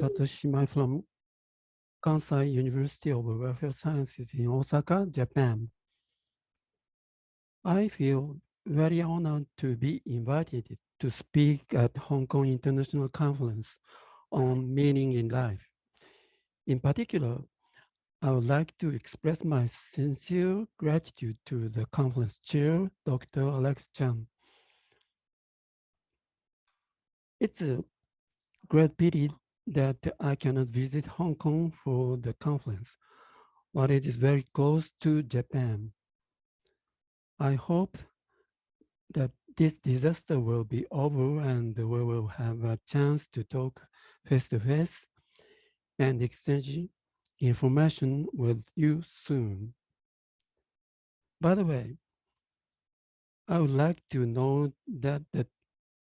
Satoshi SHIMAI from Kansai University of Welfare Sciences in Osaka, Japan. I feel very honored to be invited to speak at Hong Kong International Conference on Meaning in Life. In particular, I would like to express my sincere gratitude to the conference chair, Dr. Alex Chan. It's a great pity that I cannot visit Hong Kong for the conference, but it is very close to Japan. I hope that this disaster will be over and we will have a chance to talk face to face and exchange information with you soon. By the way, I would like to note that the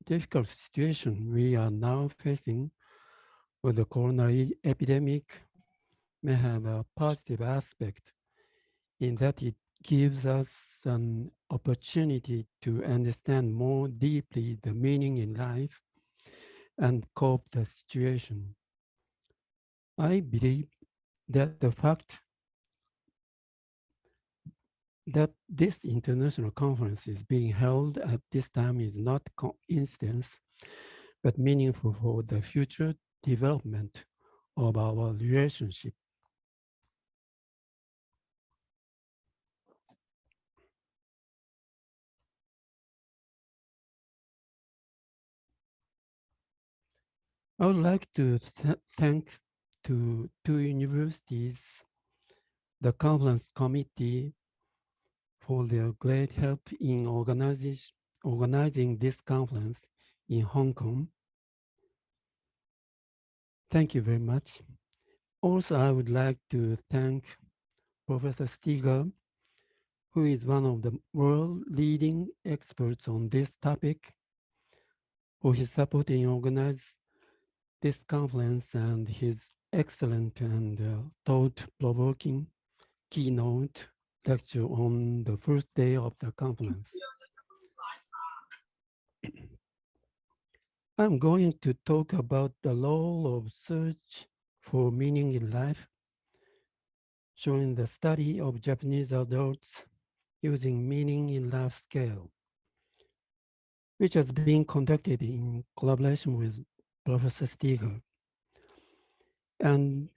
difficult situation we are now facing with the coronary epidemic may have a positive aspect in that it gives us an opportunity to understand more deeply the meaning in life and cope the situation. I believe that the fact that this international conference is being held at this time is not coincidence, but meaningful for the future development of our relationship. I would like to thank to two universities, the conference committee for their great help in organizing this conference in Hong Kong. Thank you very much. Also, I would like to thank Professor Stiger, who is one of the world leading experts on this topic, for his support in organizing this conference and his excellent and thought-provoking keynote lecture on the first day of the conference. I'm going to talk about the role of search for meaning in life, showing the study of Japanese adults using meaning in life scale, which has been conducted in collaboration with Professor Stiger. And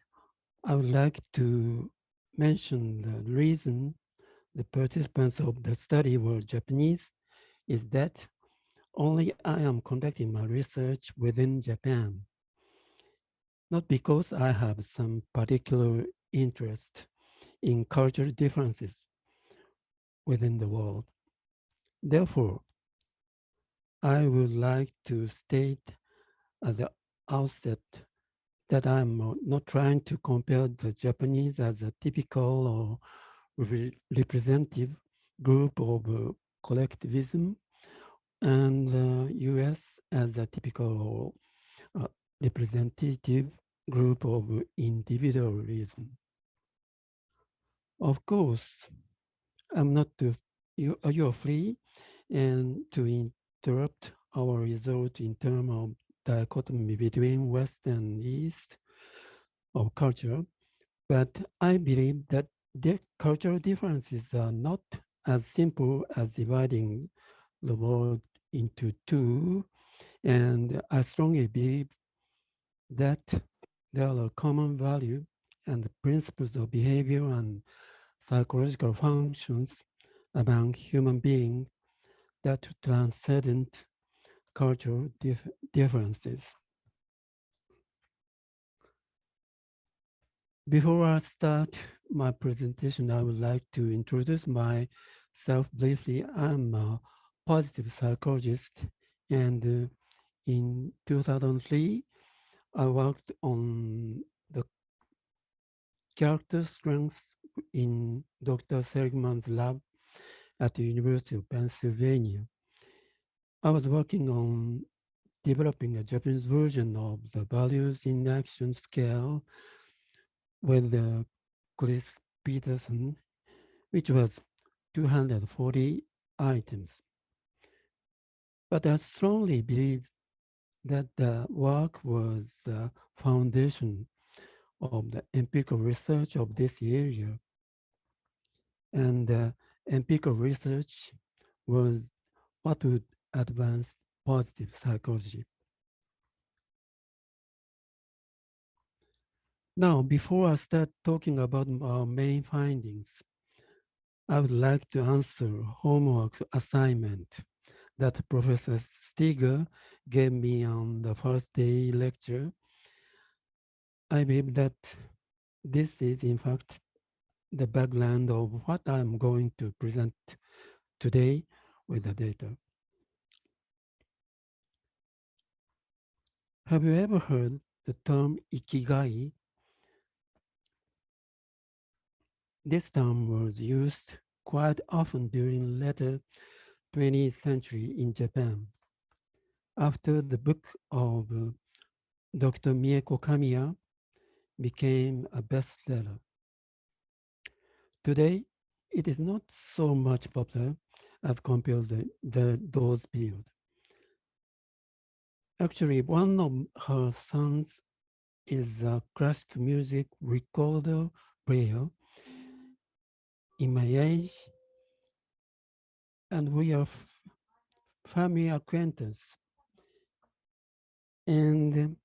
I would like to mention the reason the participants of the study were Japanese is that only I am conducting my research within Japan, not because I have some particular interest in cultural differences within the world. Therefore, I would like to state at the outset that I'm not trying to compare the Japanese as a typical or representative group of collectivism and US as a typical representative group of individualism. Of course, I'm not you're free and to interrupt our result in terms of dichotomy between West and East of culture, but I believe that the cultural differences are not as simple as dividing the world into two, and I strongly believe that there are common value and principles of behavior and psychological functions among human beings that transcend cultural differences. Before I start my presentation, I would like to introduce myself briefly. I'm a positive psychologist, and in 2003, I worked on the character strengths in Dr. Seligman's lab at the University of Pennsylvania. I was working on developing a Japanese version of the values in action scale with Chris Peterson, which was 240 items. But I strongly believe that the work was the foundation of the empirical research of this area. And empirical research was what would advance positive psychology. Now, before I start talking about our main findings, I would like to answer homework assignment that Professor Stiger gave me on the first day lecture. I believe that this is in fact the background of what I'm going to present today with the data. Have you ever heard the term ikigai? This term was used quite often during later 20th century in Japan. After the book of Dr. Mieko Kamiya became a bestseller. Today, it is not so much popular as compared to those periods. Actually, one of her sons is a classical music recorder player in my age, and we are family acquaintance. And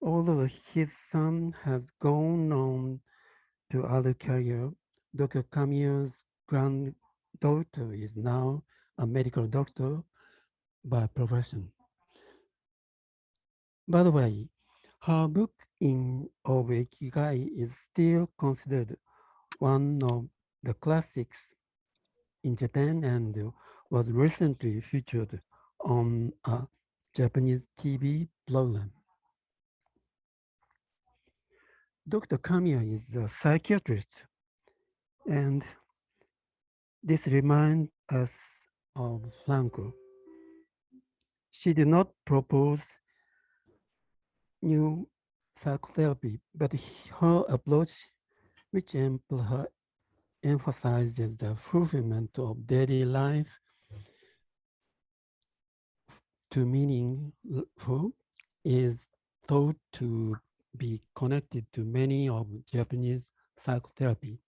although his son has gone on to other career, Dr. Camille's granddaughter is now a medical doctor by profession. By the way, her book in of Ikigai is still considered one of the classics in Japan and was recently featured on a Japanese TV program. Dr. Kamiya is a psychiatrist, and this reminds us of Franco. She did not propose new psychotherapy, but her approach, which emphasizes the fulfillment of daily life to meaningful, is thought to be connected to many of Japanese psychotherapy.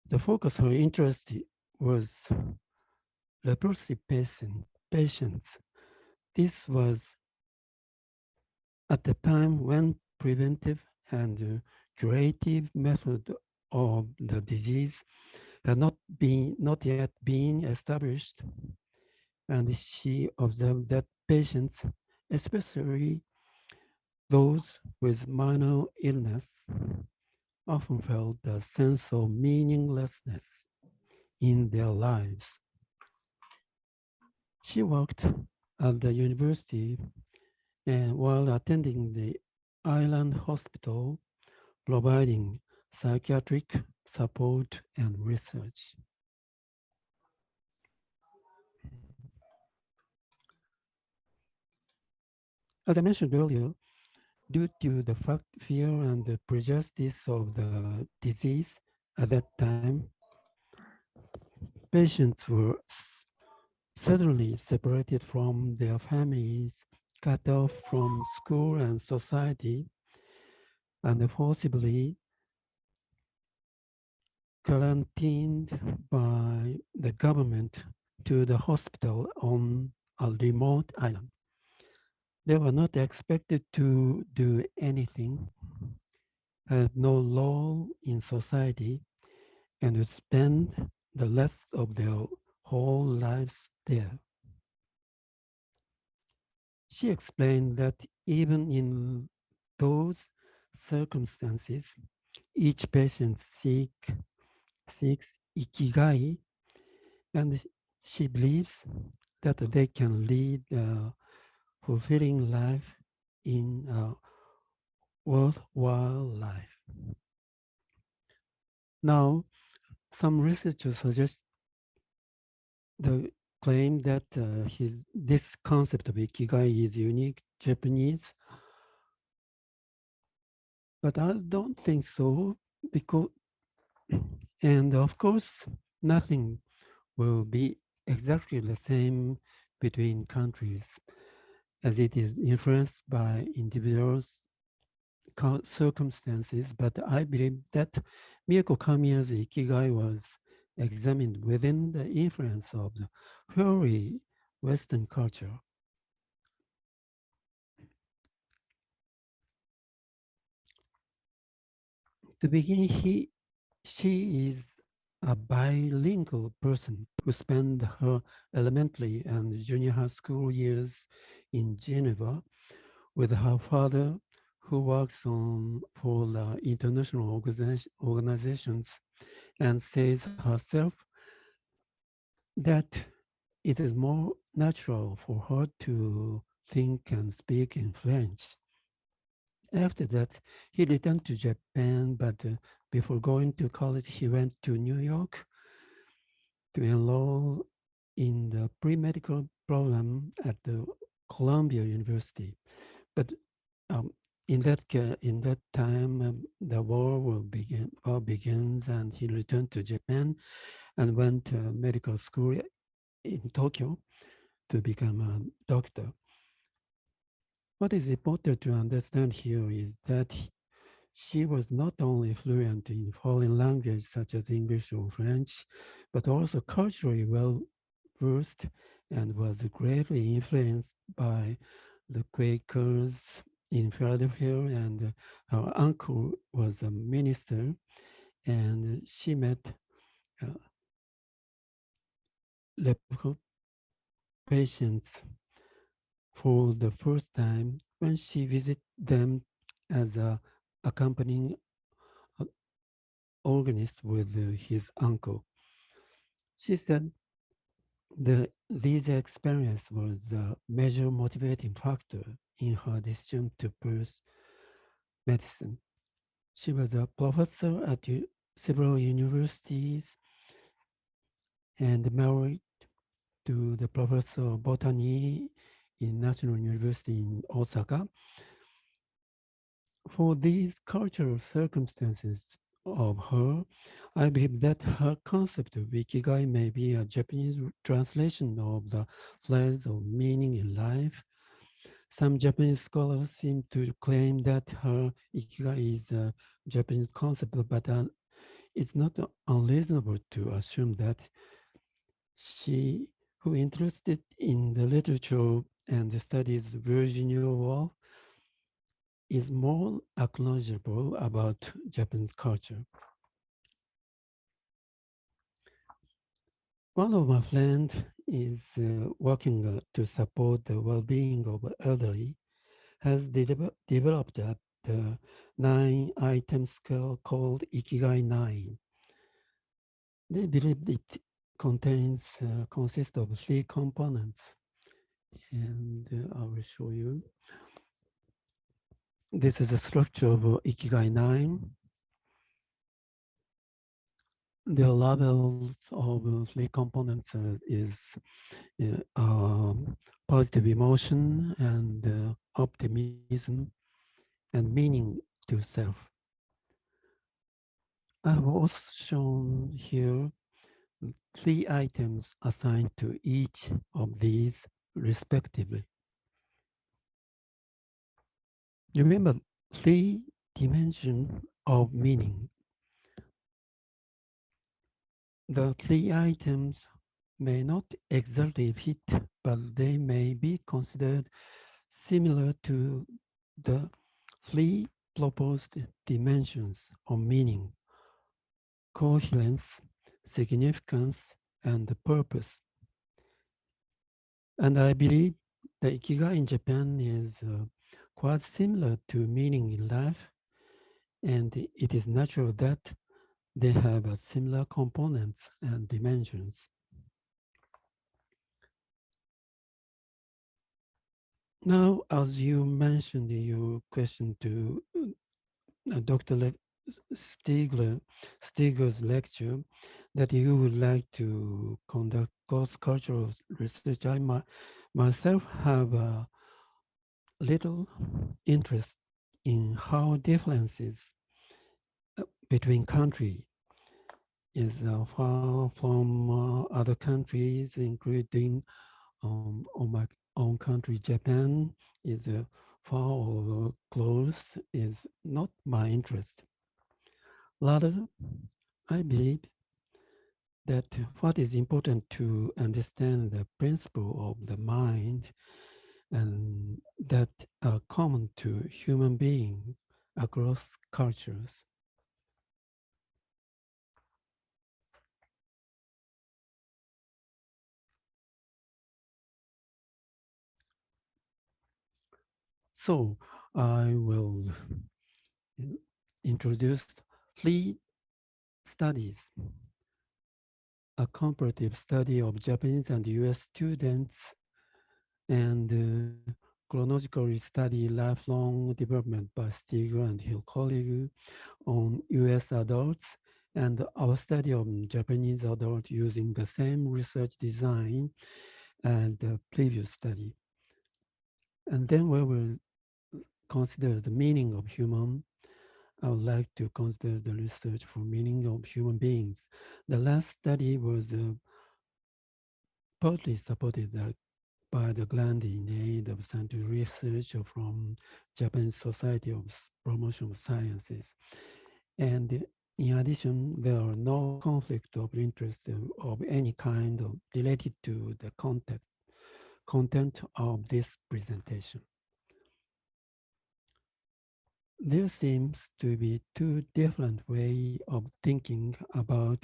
The focus of her interest was leprosy patients. This was at the time when preventive and curative method of the disease had not yet been established, and she observed that patients, especially those with minor illness, often felt a sense of meaninglessness in their lives. She worked at the university and while attending the island hospital, providing psychiatric support and research. As I mentioned earlier, due to the fear and the prejudice of the disease at that time, patients were suddenly separated from their families, cut off from school and society, and forcibly quarantined by the government to the hospital on a remote island. They were not expected to do anything, had no role in society, and would spend the rest of their whole lives there. She explained that even in those circumstances, each patient seeks ikigai, and she believes that they can lead a fulfilling life in a worthwhile life. Now, some researchers suggest the claim that this concept of ikigai is unique Japanese, but I don't think so because, and of course, nothing will be exactly the same between countries, as it is influenced by individuals' circumstances, but I believe that Miyako Kamiya's Ikigai was examined within the influence of the purely Western culture. To begin, she is a bilingual person who spent her elementary and junior high school years in Geneva with her father, who works for the international organizations, and says herself that it is more natural for her to think and speak in French. After that, he returned to Japan, but before going to college, he went to New York to enroll in the pre-medical program at the Columbia University. But um, in that time, the war begins, and he returned to Japan and went to medical school in Tokyo to become a doctor. What is important to understand here is that she was not only fluent in foreign languages such as English or French, but also culturally well versed and was greatly influenced by the Quakers in Philadelphia. And her uncle was a minister, and she met uh, leper patients for the first time when she visited them as a accompanying uh, organist with his uncle. She said this experience was the major motivating factor in her decision to pursue medicine. She was a professor at several universities and married to the professor of botany in National University in Osaka. For these cultural circumstances of her, I believe that her concept of ikigai may be a Japanese translation of the phrase of meaning in life. Some Japanese scholars seem to claim that her ikigai is a Japanese concept, but it's not unreasonable to assume that she, who interested in the literature and studies Virginia Woolf, is more acknowledgeable about Japanese culture. One of my friends is working to support the well-being of elderly, has developed a 9-item scale called Ikigai 9. They believe it consists of 3 components, and I will show you. This is the structure of Ikigai 9. The levels of 3 components is positive emotion and optimism and meaning to self. I have also shown here 3 items assigned to each of these respectively. Remember, 3 dimensions of meaning. The 3 items may not exactly fit, but they may be considered similar to the 3 proposed dimensions of meaning: coherence, significance, and purpose. And I believe the Ikigai in Japan is quite similar to meaning in life, and it is natural that they have similar components and dimensions. Now, as you mentioned in your question to Dr. Stigler's lecture, that you would like to conduct cross-cultural research, myself have a little interest in how differences between countries is far from other countries, including on my own country, Japan, is far or close is not my interest. Rather, I believe that what is important to understand the principle of the mind and that are common to human beings across cultures. So I will introduce three studies: a comparative study of Japanese and US students, and chronologically study lifelong development by Stiegler and his colleague on US adults, and our study of Japanese adults using the same research design as the previous study. And then we will consider the meaning of human. I would like to consider the research for meaning of human beings. The last study was partly supported by the grant in aid of scientific research from Japanese Society of Promotion of Sciences. And in addition, there are no conflict of interest of any kind related to the content of this presentation. There seems to be two different ways of thinking about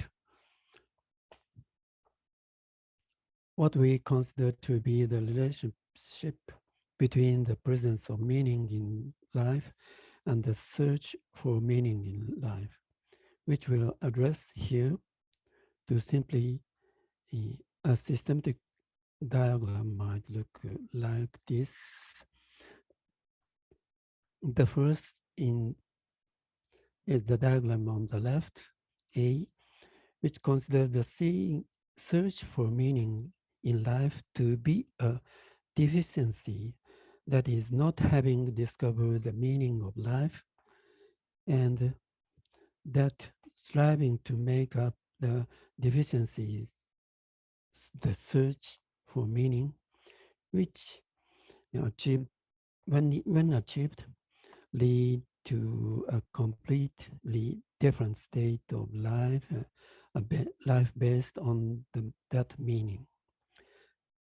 what we consider to be the relationship between the presence of meaning in life and the search for meaning in life, which we'll address here to simply a systematic diagram might look like this. The first in is the diagram on the left, A, which considers the search for meaning in life to be a deficiency that is not having discovered the meaning of life, and that striving to make up the deficiencies, the search for meaning, which achieved, when achieved, lead to a completely different state of life, life based on that meaning.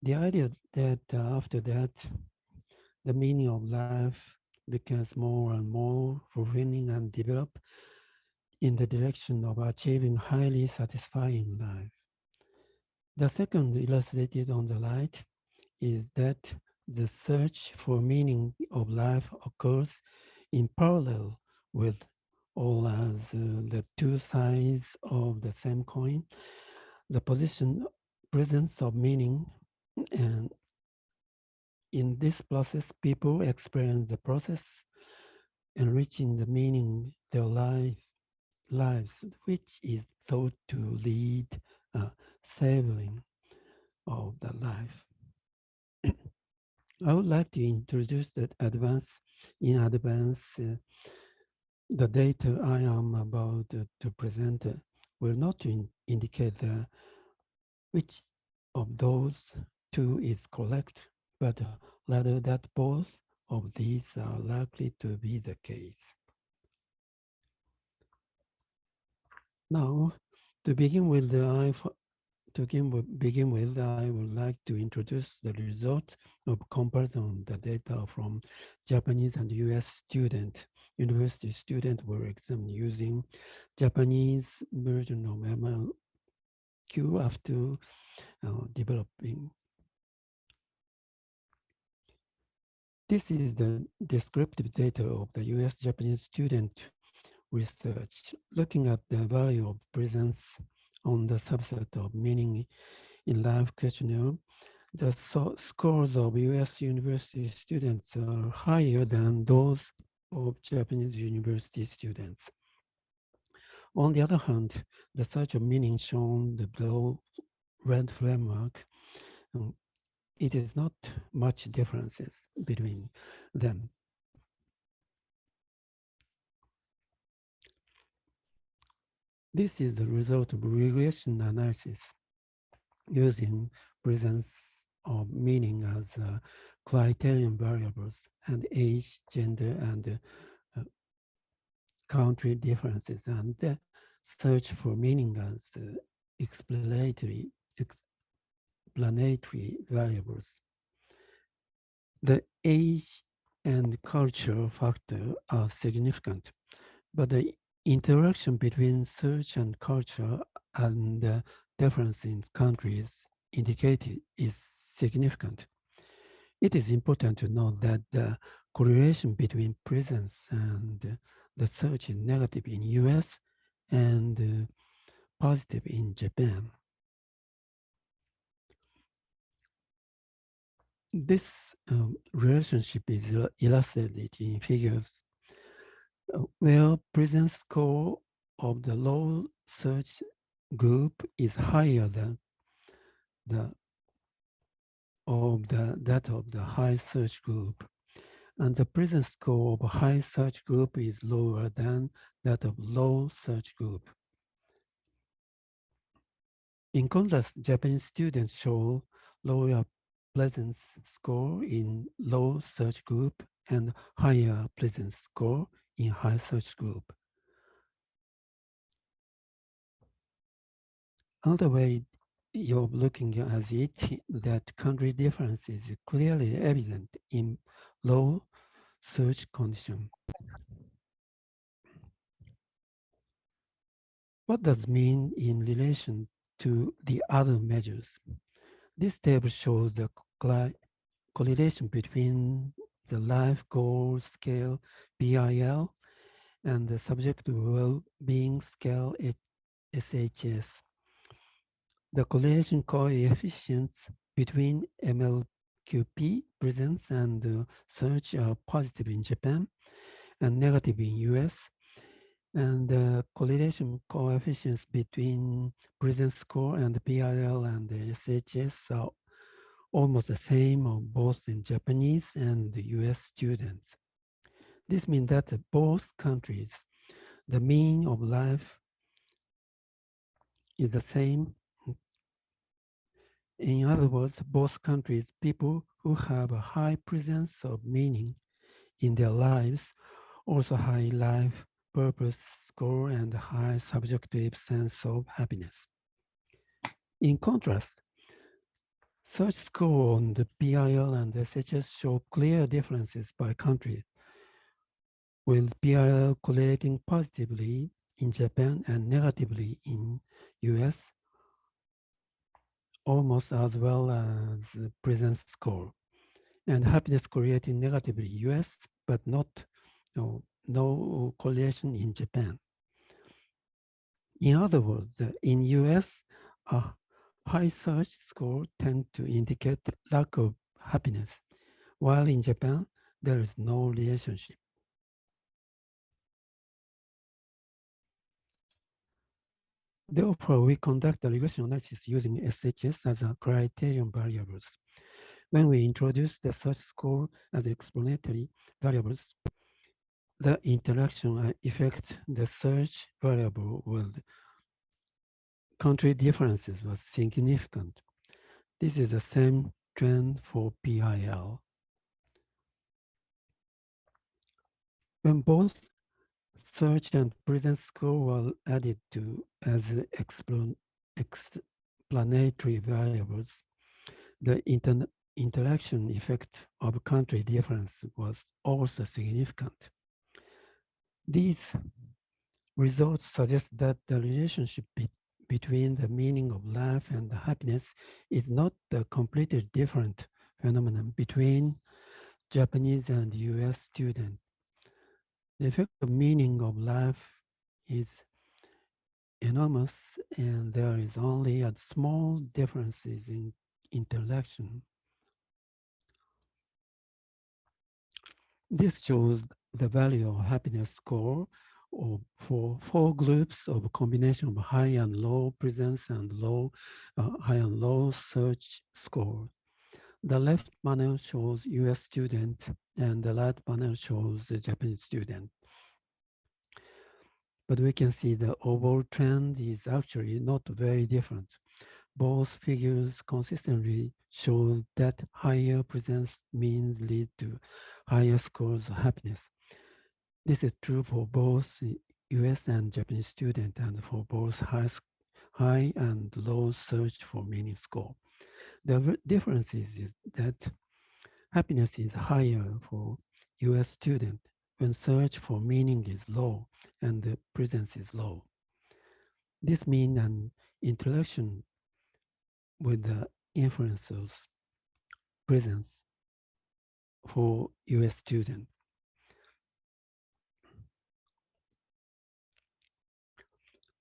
The idea that after that, the meaning of life becomes more and more fulfilling and develop in the direction of achieving highly satisfying life. The second illustrated on the right is that the search for meaning of life occurs in parallel with all as the two sides of the same coin, the presence of meaning, and in this process, people experience the process enriching the meaning their lives, which is thought to lead a savoring of the life. I would like to introduce that in advance, the data I am about to present will not indicate which of those two is correct, but rather that both of these are likely to be the case. Now, to begin with, I would like to introduce the results of comparison the data from Japanese and US university students were examined using Japanese version of MLQ after developing. This is the descriptive data of the US Japanese student research, looking at the value of presence on the subset of meaning in life questionnaire. The scores of US university students are higher than those of Japanese university students. On the other hand, the search of meaning shown the below red framework, it is not much differences between them. This is the result of regression analysis using presence of meaning as criterion variables and age, gender, and country differences, and search for meaning as explanatory variables. The age and culture factor are significant, but the interaction between search and culture and the difference in countries indicated is significant. It is important to note that the correlation between presence and the search is negative in US and positive in Japan. This relationship is illustrated in figures where presence score of the low search group is higher than the that of the high search group, and the presence score of a high search group is lower than that of low search group. In contrast, Japanese students show lower presence score in low search group and higher presence score in high search group. Another way of looking at it, that country difference is clearly evident in low search condition. What does mean in relation to the other measures? This table shows the correlation between the life goal scale BIL and the subject well-being scale SHS. The correlation coefficients between MLQP presence and search are positive in Japan and negative in US, and the correlation coefficients between presence score and PIL and the SHS are almost the same on both in Japanese and the US students. This means that both countries, the mean of life is the same. In other words, both countries, people who have a high presence of meaning in their lives also high life purpose score and high subjective sense of happiness. In contrast, search score on the PIL and SHS show clear differences by country, with PIL correlating positively in Japan and negatively in US, almost as well as the presence score, and happiness correlating negatively US, but no correlation in Japan. In other words, in US, a high search score tend to indicate lack of happiness, while in Japan, there is no relationship. Therefore, we conduct a regression analysis using SHS as a criterion variables. When we introduce the search score as explanatory variables, the interaction effect the search variable with country differences was significant. This is the same trend for PIL. When both search and presence score were added to as explanatory variables, the interaction effect of country difference was also significant. These results suggest that the relationship between the meaning of life and happiness is not a completely different phenomenon between Japanese and US students. The effect of meaning of life is enormous, and there is only a small differences in interaction. This shows the value of happiness score for four groups of combination of high and low presence and high and low search score. The left panel shows US student and the right panel shows the Japanese student. But we can see the overall trend is actually not very different. Both figures consistently show that higher presence means lead to higher scores of happiness. This is true for both US and Japanese students and for both high and low search for meaning score. The difference is that happiness is higher for US students when search for meaning is low and the presence is low. This means an interaction with the influence of presence for US students.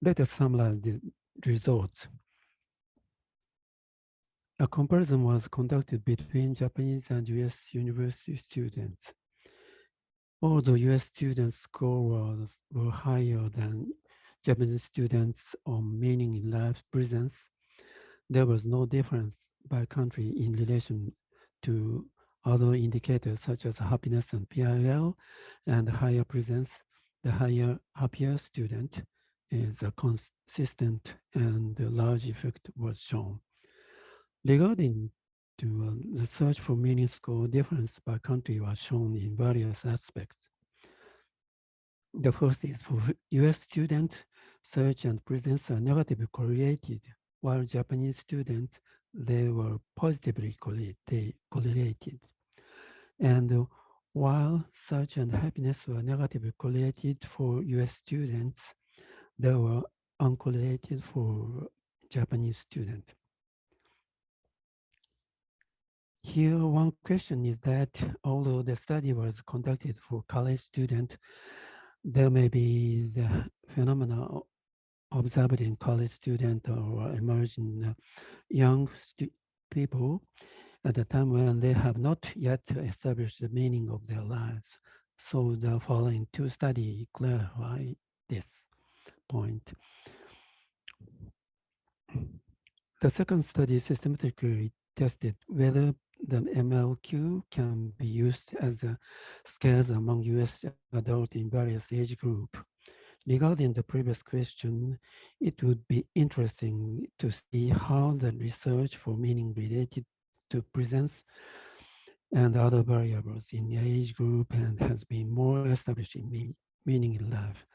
Let us summarize the results. A comparison was conducted between Japanese and US university students. Although US students' scores were higher than Japanese students on meaning in life presence, there was no difference by country in relation to other indicators such as happiness and PIL and higher presence. The happier student is a consistent and a large effect was shown. Regarding to the search for meaning score difference by country was shown in various aspects. The first is for US students, search and presence are negatively correlated, while Japanese students, they were positively correlated. And while search and happiness were negatively correlated for US students, they were uncorrelated for Japanese students. Here, one question is that although the study was conducted for college students, there may be the phenomena observed in college students or emerging young people at the time when they have not yet established the meaning of their lives. So the following two studies clarify this point. The second study systematically tested whether the MLQ can be used as a scale among US adults in various age groups. Regarding the previous question, it would be interesting to see how the research for meaning related to presence and other variables in the age group and has been more established in meaning in life.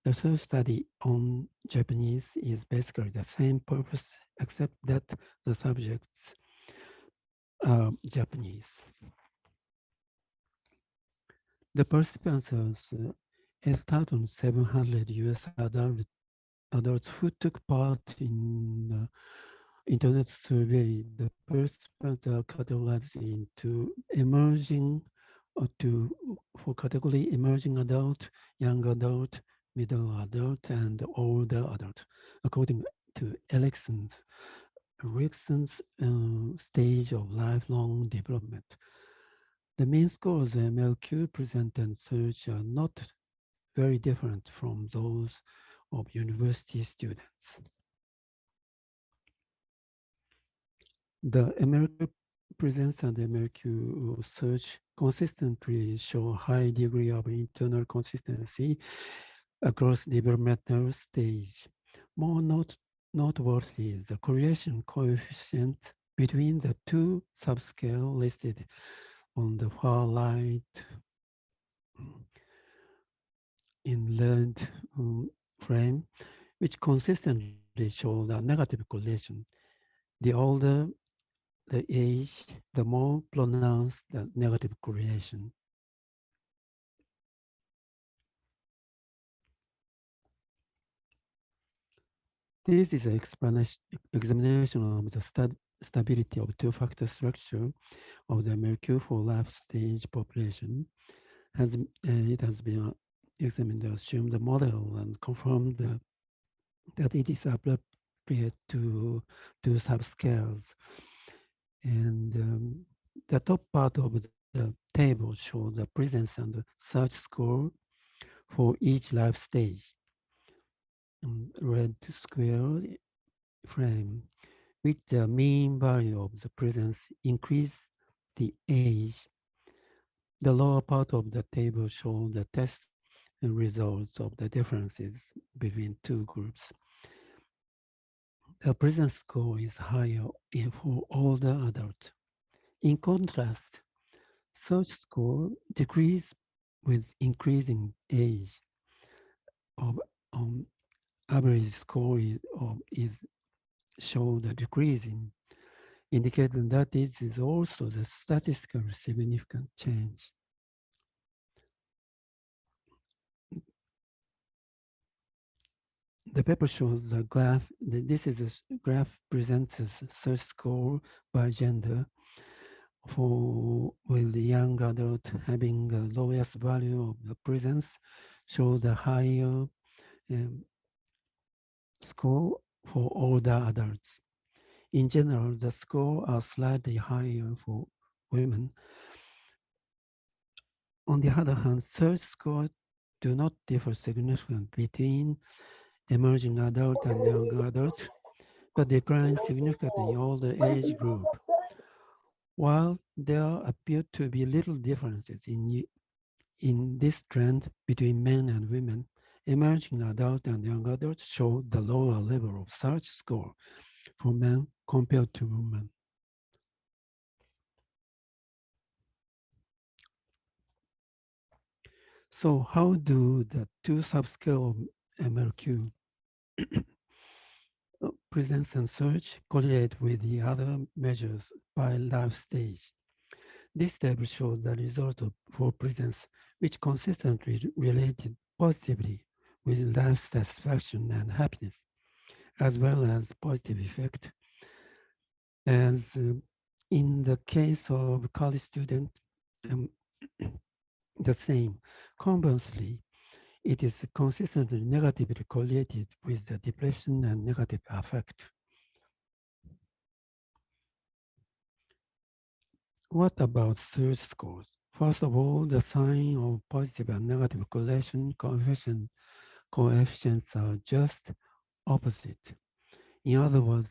The third study on Japanese is basically the same purpose, except that the subjects are Japanese. The participants are 8,700 US adults who took part in internet survey. The participants are categorized into emerging for category emerging adult, young adult, middle adult, and older adult, according to Erickson's stage of lifelong development. The main scores MLQ present and search are not very different from those of university students. The American presence and American search consistently show high degree of internal consistency across developmental stage. More noteworthy is the correlation coefficient between the two subscales listed on the far right in red frame, which consistently show the negative correlation. The older the age, the more pronounced the negative correlation. This is an examination of the stability of two-factor structure of the Mercure for life stage population. It has been examined to assume the model and confirmed that it is appropriate to do subscales. And the top part of the table shows the presence and the search score for each life stage. Red square frame, with the mean value of the presence increase the age. The lower part of the table shows the test results of the differences between two groups. The presence score is higher for older adults. In contrast, search score decrease with increasing age of average score is showed a decrease in indicating that it is also the statistically significant change. The paper shows the graph. This is a graph presents a search score by gender for with the young adult having the lowest value of the presence show the higher um, score for older adults. In general, the score are slightly higher for women. On the other hand, search scores do not differ significantly between emerging adult and young adults, but decline significantly in older age group. While there appear to be little differences in this trend between men and women, emerging adult and young adults show the lower level of search score for men compared to women. So how do the two subscale of MLQ, presence and search, correlate with the other measures by life stage? This table shows the result for presence, which consistently related positively with life satisfaction and happiness, as well as positive effect. As in the case of college student, um, the same. Conversely, it is consistently negatively correlated with the depression and negative affect. What about search scores? First of all, the sign of positive and negative correlation coefficients are just opposite. In other words,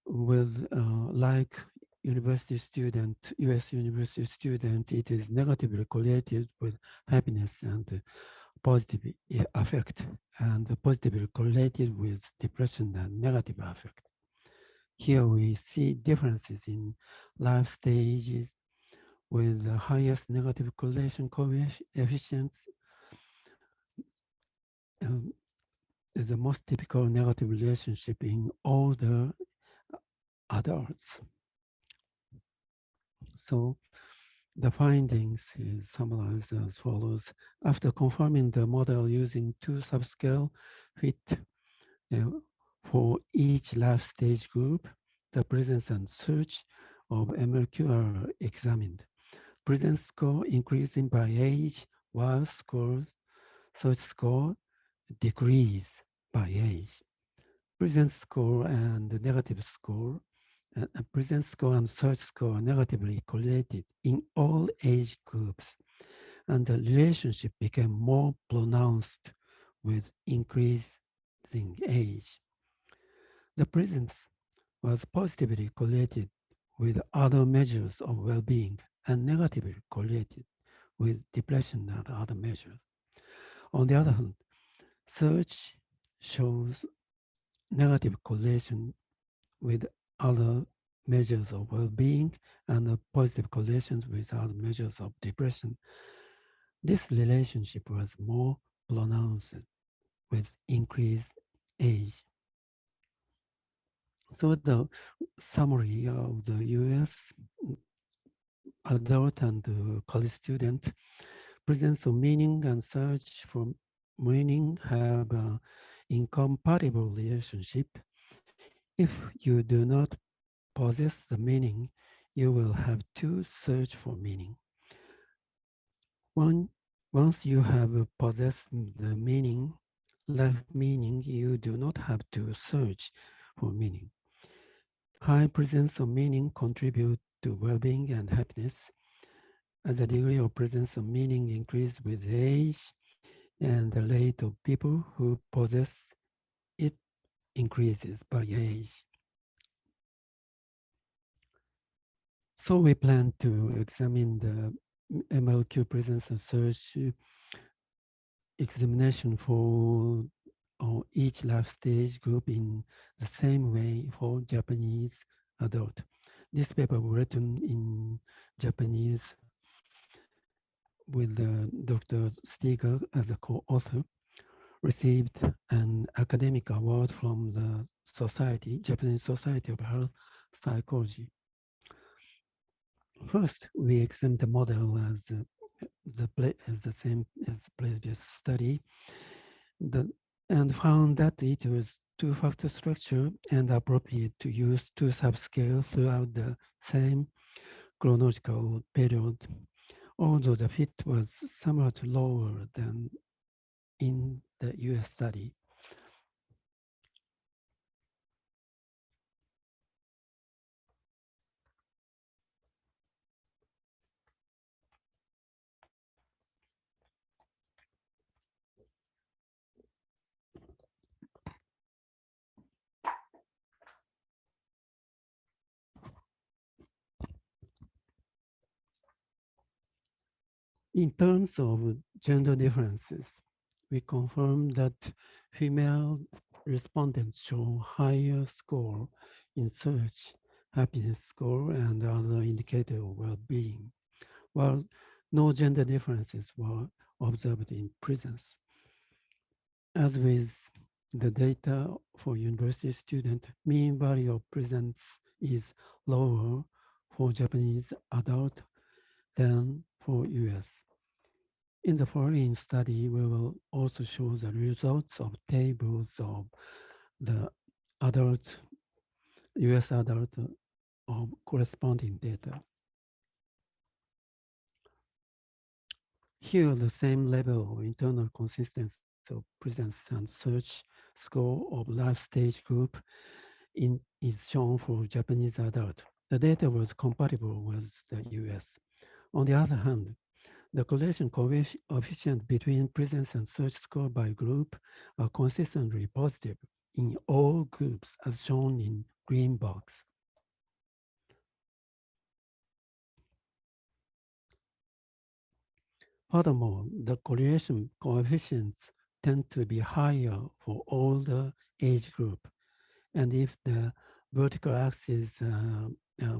with like university student, US university student, it is negatively correlated with happiness and positive affect, and positively correlated with depression and negative affect. Here we see differences in life stages with the highest negative correlation coefficients. Um, is the most typical negative relationship in older adults. So the findings is summarized as follows. After confirming the model using two subscale fit uh, for each life stage group, the presence and search of MLQ are examined. Presence score increasing by age, while search score decrease by age. Presence score and negative score, presence score and search score are negatively correlated in all age groups, and the relationship became more pronounced with increasing age. The presence was positively correlated with other measures of well-being and negatively correlated with depression and other measures. On the other hand, search shows negative correlation with other measures of well-being and positive correlations with other measures of depression. This relationship was more pronounced with increased age. So the summary of the US adult and college student presence of meaning and search for meaning have an incompatible relationship. If you do not possess the meaning, you will have to search for meaning. One, once you have possessed the meaning, life meaning, you do not have to search for meaning. High presence of meaning contribute to well-being and happiness. As the degree of presence of meaning increases with age, and the rate of people who possess it increases by age. So we plan to examine the MLQ presence and search examination for on each life stage group in the same way for Japanese adult. This paper written in Japanese with Dr. Stiger as a co-author received an academic award from the Japanese Society of Health Psychology. First, we examined the model as the same as previous study, the, and found that it was two-factor structure and appropriate to use two subscales throughout the same chronological period, although the fit was somewhat lower than in the US study. In terms of gender differences, we confirmed that female respondents show higher score in search, happiness score, and other indicators of well-being, while no gender differences were observed in prisons. As with the data for university student, mean value of presence is lower for Japanese adult than for US. In the following study, we will also show the results of tables of the adult, US adult of corresponding data. Here, the same level of internal consistency of presence and search score of life stage group is shown for Japanese adult. The data was compatible with the US. On the other hand, the correlation coefficient between presence and search score by group are consistently positive in all groups as shown in green box. Furthermore, the correlation coefficients tend to be higher for older age group. And if the vertical axis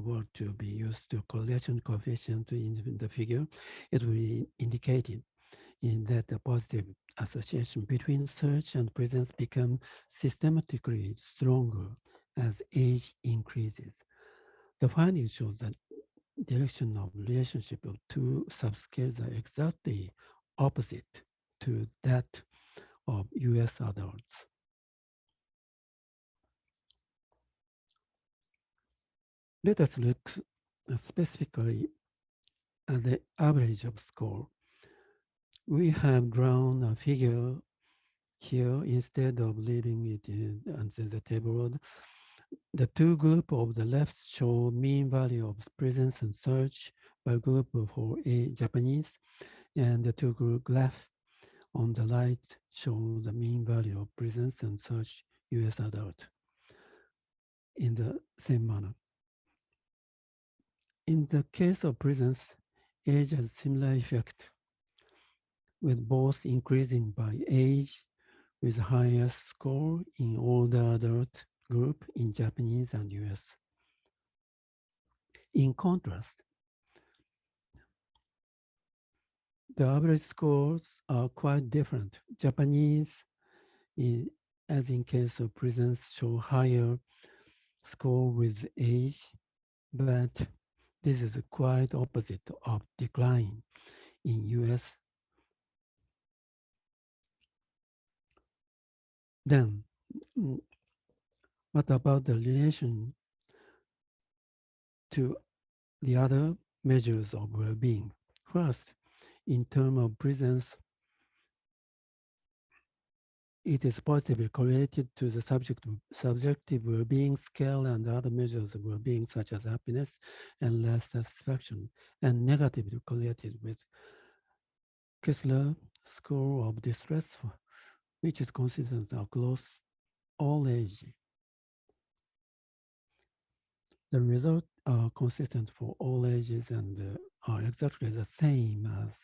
were to be used to correlation coefficient in the figure, it will be indicated in that the positive association between search and presence become systematically stronger as age increases. The findings show that direction of relationship of two subscales are exactly opposite to that of US adults. Let us look specifically at the average of score. We have drawn a figure here instead of leaving it under the table. The two groups of the left show mean value of presence and search by group for Japanese, and the two group left on the right show the mean value of presence and search US adult in the same manner. In the case of presence, age has similar effect, with both increasing by age with highest score in older adult group in Japanese and US. In contrast, the average scores are quite different. Japanese, as in case of presence, show higher score with age, but this is quite opposite of decline in US. Then, what about the relation to the other measures of well-being? First, in terms of presence, it is positively correlated to the subjective well-being scale and other measures of well-being such as happiness and life satisfaction, and negatively correlated with Kessler score of distress, which is consistent across all ages. The results are consistent for all ages and are exactly the same as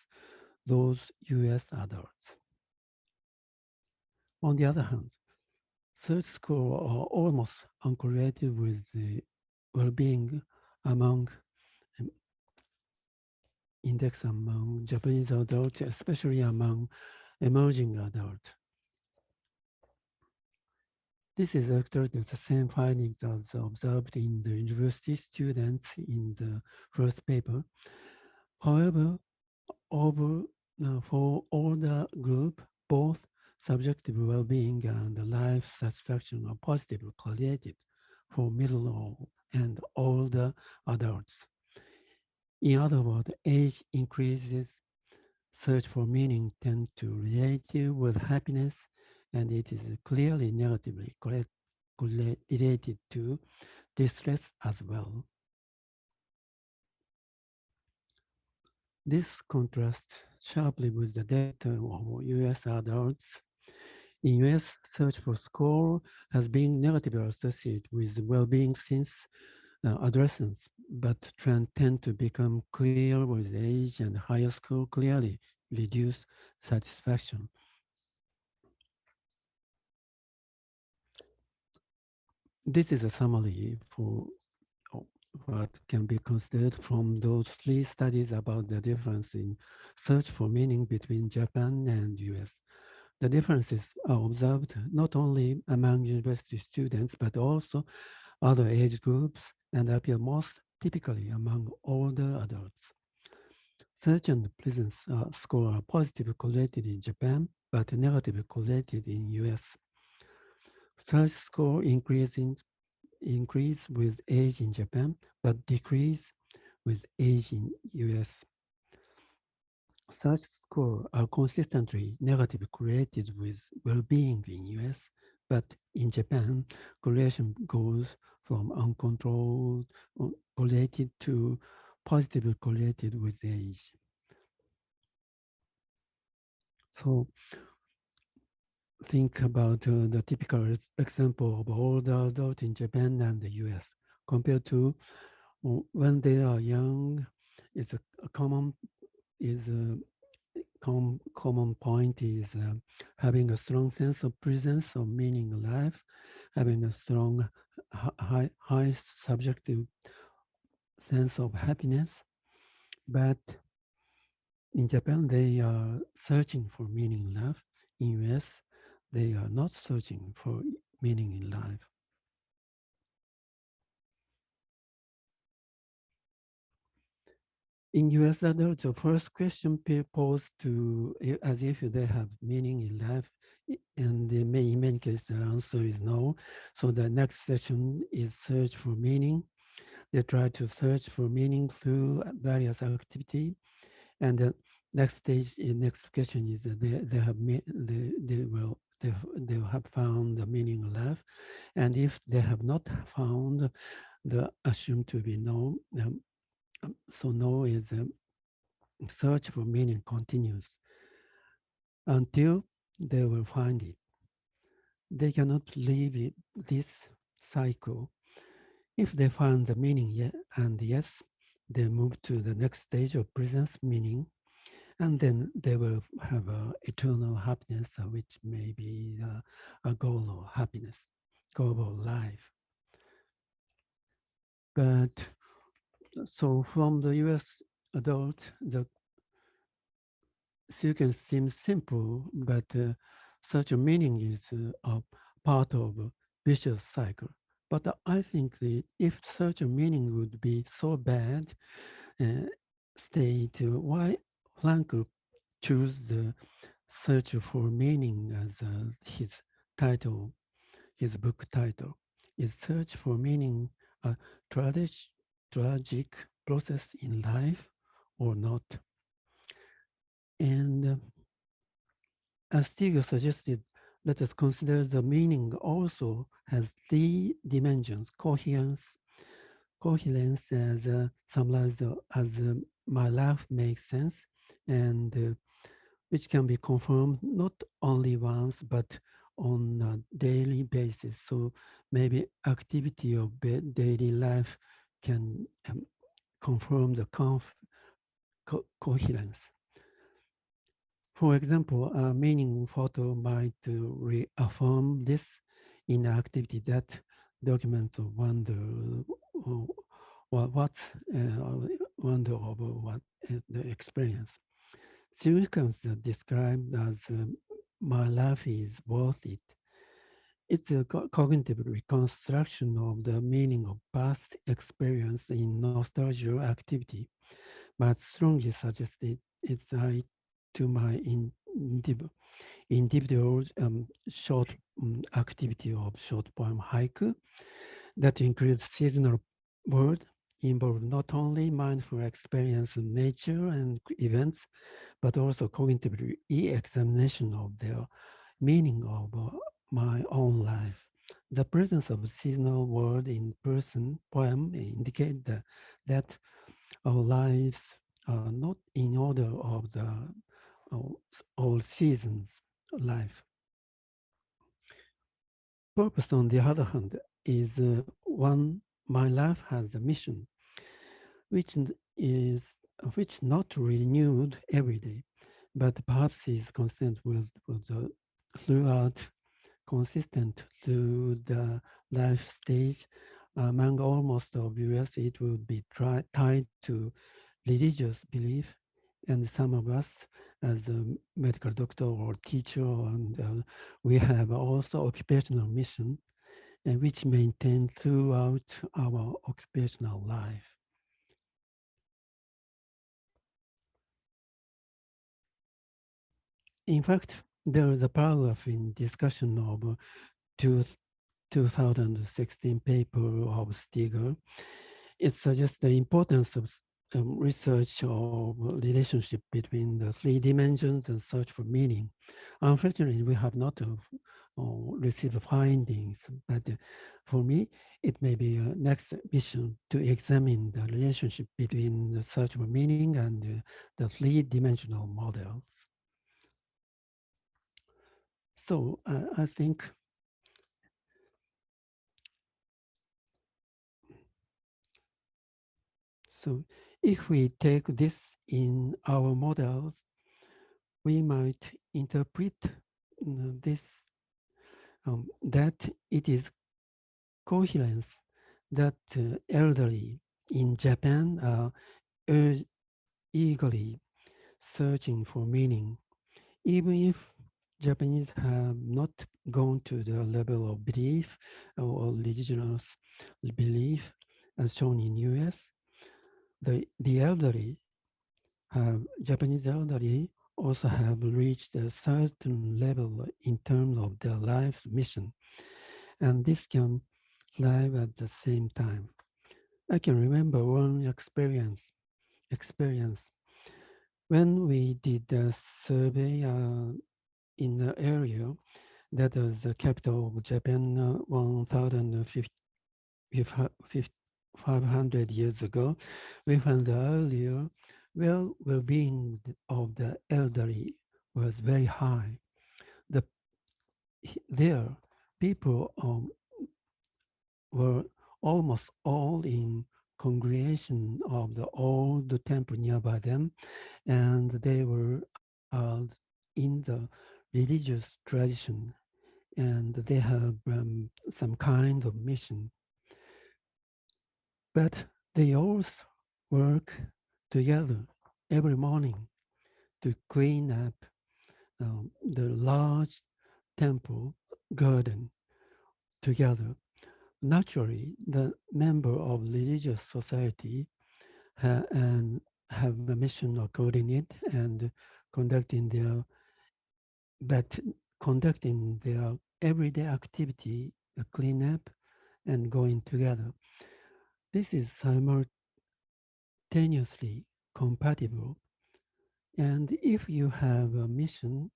those US adults. On the other hand, search scores are almost uncorrelated with the well-being among um, index among Japanese adults, especially among emerging adults. This is actually the same findings as observed in the university students in the first paper. However, over for all the group, both subjective well-being and life satisfaction are positively correlated for middle and older adults. In other words, age increases, search for meaning tend to relate with happiness, and it is clearly negatively related to distress as well. This contrasts sharply with the data of US adults. In US, search for score has been negatively associated with well-being since adolescence, but trends tend to become clear with age, and higher score clearly reduce satisfaction. This is a summary for what can be considered from those three studies about the difference in search for meaning between Japan and US. The differences are observed not only among university students, but also other age groups and appear most typically among older adults. Search and presence score are positively correlated in Japan, but negatively correlated in US. Search score increase with age in Japan, but decrease with age in US. Such scores are consistently negatively correlated with well-being in US, but in Japan, correlation goes from uncontrolled correlated to positively correlated with age. So think about the typical example of older adult in Japan and the US compared to when they are young. Is a common is a common point is having a strong sense of presence of meaning in life, having a strong high subjective sense of happiness. But in Japan, they are searching for meaning in life. In US, they are not searching for meaning in life. In US adults, the first question posed to as if they have meaning in life, and in many cases the answer is no. So the next session is search for meaning. They try to search for meaning through various activity, and the next stage, next question is that they will have found the meaning in life, and if they have not found, the assumed to be no. So no is search for meaning continues until they will find it. They cannot leave this cycle. If they find the meaning and yes, they move to the next stage of presence meaning, and then they will have eternal happiness, which may be a goal of happiness, goal of life. But so from the US adult, the sequence seems simple, but such a meaning is a part of a vicious cycle. But I think that if such a meaning would be so bad, uh, state why Frankl choose the search for meaning as his title, his book title. Is search for meaning a tragic, tragic process in life or not? And as Stig suggested, let us consider the meaning also has three dimensions: coherence as summarized as my life makes sense, and which can be confirmed not only once but on a daily basis. So maybe activity of daily life can confirm the coherence. For example, a meaning photo might reaffirm this in an activity that documents wonder, uh, what wonder over what the experience. Significance described as my life is worth it. It's a cognitive reconstruction of the meaning of past experience in nostalgia activity, but strongly suggested it's tied to my individual short activity of short poem haiku that includes seasonal word involve not only mindful experience in nature and events, but also cognitive re-examination of their meaning of my own life. The presence of seasonal word in person poem indicate that our lives are not in order of the all seasons life. Purpose, on the other hand, is one. My life has a mission, which is which not renewed every day, but perhaps is constant with the throughout, consistent through the life stage. Among almost obvious, it would be tied to religious belief, and some of us, as a medical doctor or teacher, and we have also occupational mission, and which maintain throughout our occupational life. In fact, there is a paragraph in discussion of two, 2016 paper of Stiger. It suggests the importance of research of relationship between the three dimensions and search for meaning. Unfortunately, we have not received findings, but for me, it may be a next mission to examine the relationship between the search for meaning and the three-dimensional models. So I think so. If we take this in our models, we might interpret this that it is coherence that elderly in Japan are eagerly searching for meaning, even if Japanese have not gone to the level of belief or religious belief as shown in US. The elderly Japanese elderly also have reached a certain level in terms of their life mission, and this can live at the same time. I can remember one experience when we did a survey in the area that was the capital of Japan 1,500 years ago. We found earlier well-being of the elderly was very high. The, there, people were almost all in congregation of the old temple nearby them, and they were in the religious tradition, and they have some kind of mission. But they always work together every morning to clean up the large temple garden together. Naturally, the member of religious society and have a mission of coding it and conducting their but conducting their everyday activity, the cleanup and going together. This is simultaneously compatible. And if you have a mission,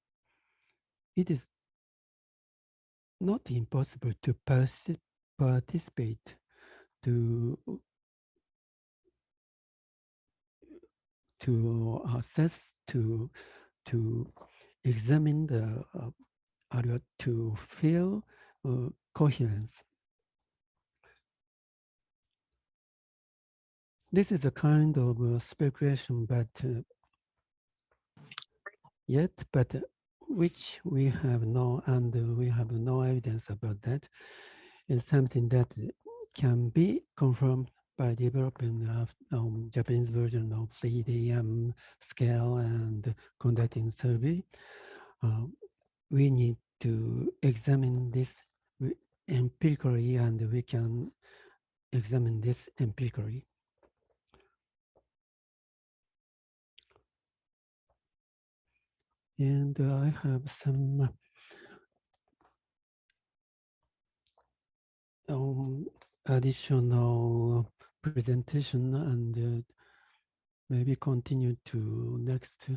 it is not impossible to participate to assess to examine the to feel coherence. This is a kind of speculation, but yet, but which we have no evidence about that, is something that can be confirmed by developing a Japanese version of 3DM scale and conducting survey. Uh, we need to examine this empirically, and we can examine this empirically. And I have some um, additional presentation, and maybe continue to next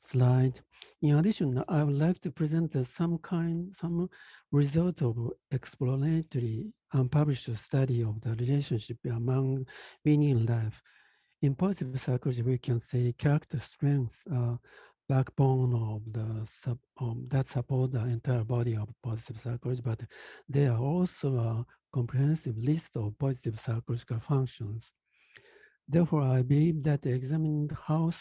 slide. In addition, I would like to present some result of exploratory unpublished study of the relationship among meaning in life. In positive psychology, we can say character strengths are backbone of that support the entire body of positive psychology, but they are also a comprehensive list of positive psychological functions. Therefore, I believe that examining how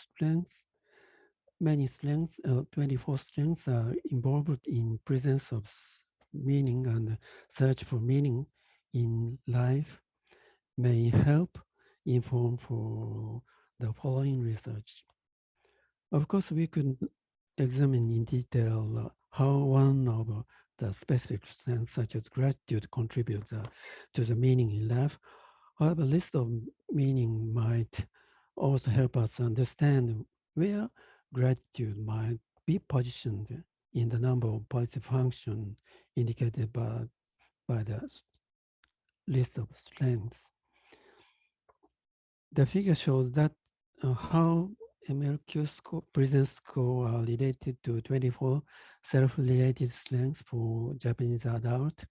many strengths, 24 strengths are involved in presence of meaning and search for meaning in life may help inform for the following research. Of course, we could examine in detail how one of the specific strengths, such as gratitude, contributes to the meaning in life. However, list of meaning might also help us understand where gratitude might be positioned in the number of positive functions indicated by the list of strengths. The figure shows that how MLQ score, presence score are related to 24 self-related strengths for Japanese adult.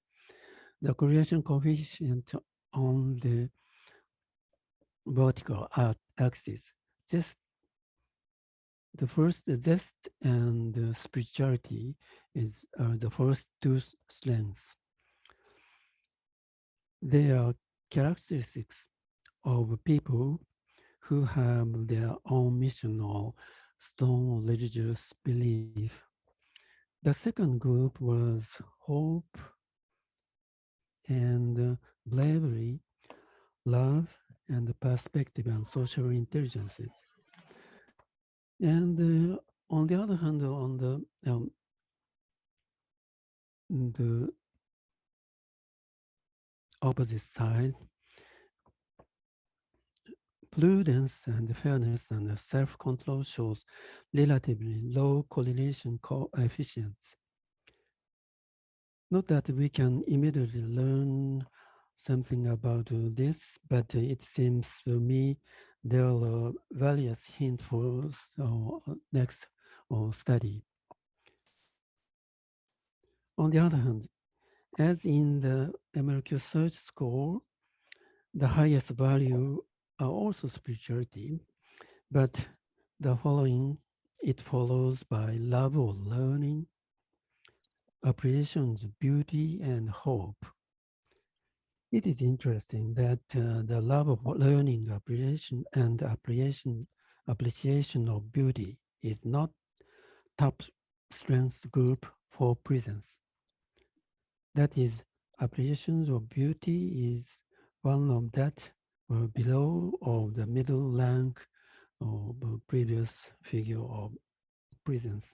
The correlation coefficient on the vertical axis, just the first, the zest and the spirituality are the first two strengths. They are characteristics of people who have their own mission or strong religious belief. The second group was hope and bravery, love, and perspective and social intelligences. And on the other hand, on the opposite side, prudence and fairness and self-control shows relatively low correlation coefficients. Not that we can immediately learn something about this, but it seems to me there are various hints for next study. On the other hand, as in the MLQ search score, the highest value are also spirituality, but the following, it follows by love or learning, appreciation of beauty, and hope. It is interesting that the love of learning, appreciation of beauty is not top strength group for presence. That is, appreciation of beauty is one of that below of the middle rank of the previous figure of presence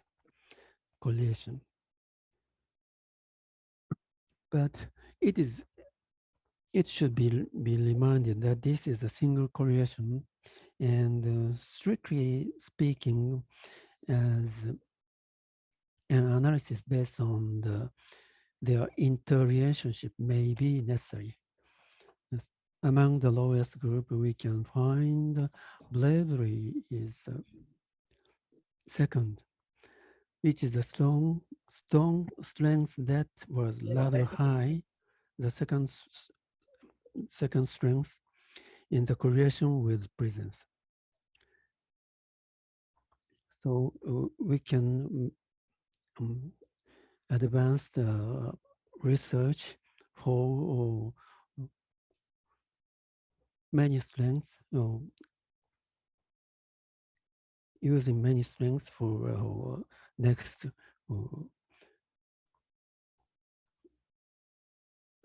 correlation. But it is it should be reminded that this is a single correlation, and strictly speaking, as an analysis based on their interrelationship may be necessary. Among the lowest group, we can find bravery is second, which is a strong strength that was rather high. The second strength in the correlation with presence. So we can advance the research for many strengths using many strengths for next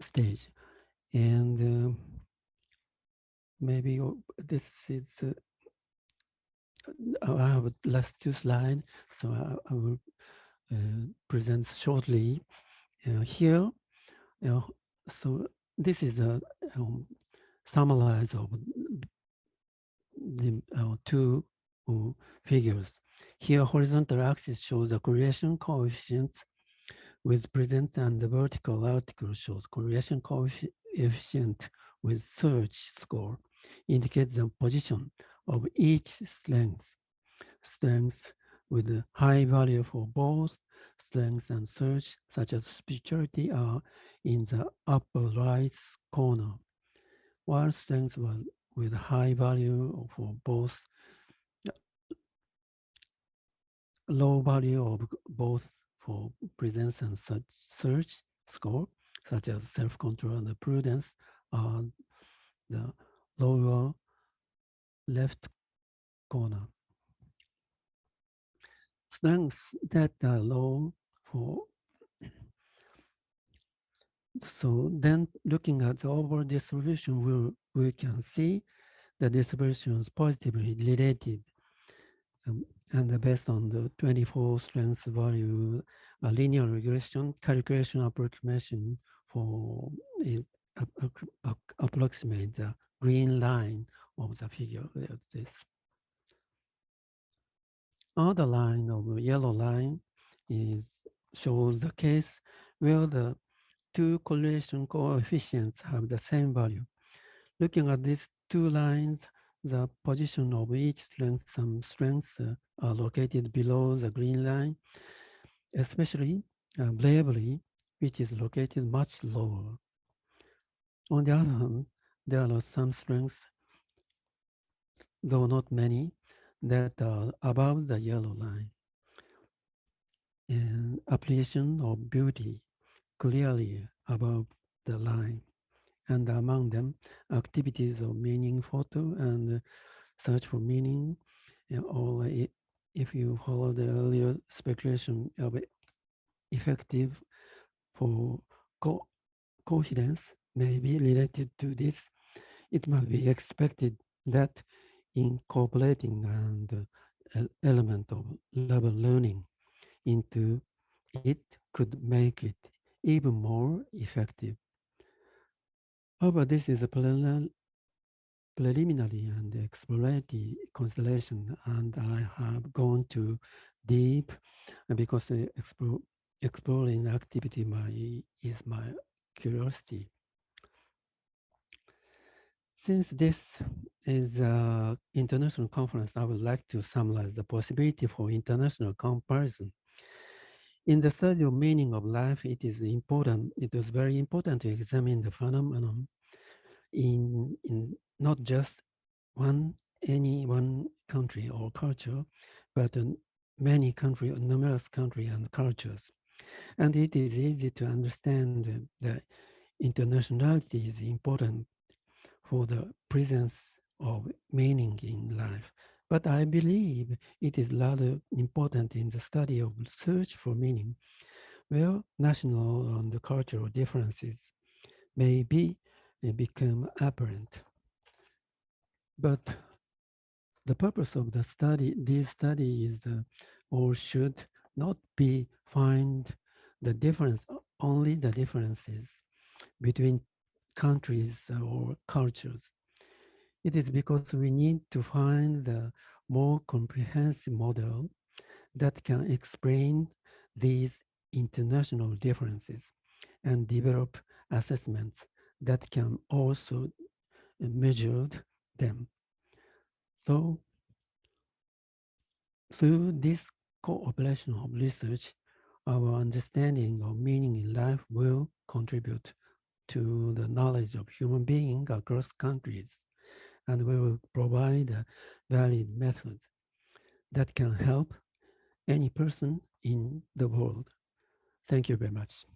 stage. And maybe this is, I have last two slides, so I will present shortly. Here, so this is a summarize of the two figures. Here, horizontal axis shows the correlation coefficients with present, and the vertical article shows correlation coefficient with search score, indicates the position of each strength with a high value for both strength and search, such as spirituality, are in the upper right corner, while strength was with high value for both, low value of both for presence and search score, such as self-control and prudence, are the lower left corner. Strengths that are low for, so then looking at the overall distribution, we can see the distribution is positively related, and based on the 24 strengths value, a linear regression calculation approximation for is approximate the green line of the figure. This other line of yellow line is shows the case where the two correlation coefficients have the same value. Looking at these two lines, the position of each strength, some strengths are located below the green line, especially bravery, which is located much lower. On the other hand, there are some strengths, though not many, that are above the yellow line. And appreciation of beauty clearly above the line. And among them, activities of meaning photo and search for meaning, or if you follow the earlier speculation of effective for coherence may be related to this, it must be expected that incorporating an element of level learning into it could make it even more effective. However, this is a preliminary and exploratory consideration, and I have gone too deep because exploring activity is my curiosity. Since this is an international conference, I would like to summarize the possibility for international comparison. In the study of meaning of life, it was very important to examine the phenomenon in not just any one country or culture, but in many numerous countries and cultures. And it is easy to understand that internationality is important for the presence of meaning in life. But I believe it is rather important in the study of search for meaning, where national and cultural differences may become apparent. But the purpose of this study is, or should not be find the difference, only the differences between countries or cultures. It is because we need to find the more comprehensive model that can explain these international differences and develop assessments that can also measure them. So through this cooperation of research, our understanding of meaning in life will contribute to the knowledge of human beings across countries, and we will provide a valid method that can help any person in the world. Thank you very much.